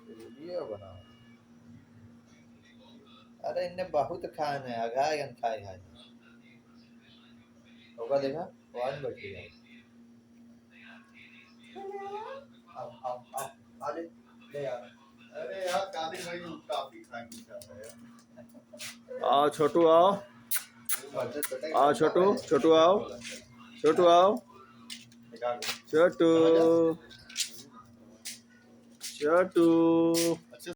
Video बनाओ। अरे इनने बहुत खान है, अघाय खाए है। होगा देखा, आवाज बढ़ गई है। आओ आ ले ले यार। अरे यार काली भाई काफी खानी चाहता है यार। आओ छोटू आओ, आओ छोटू, छोटू आओ, छोटू आओ, छोटू, छोटू।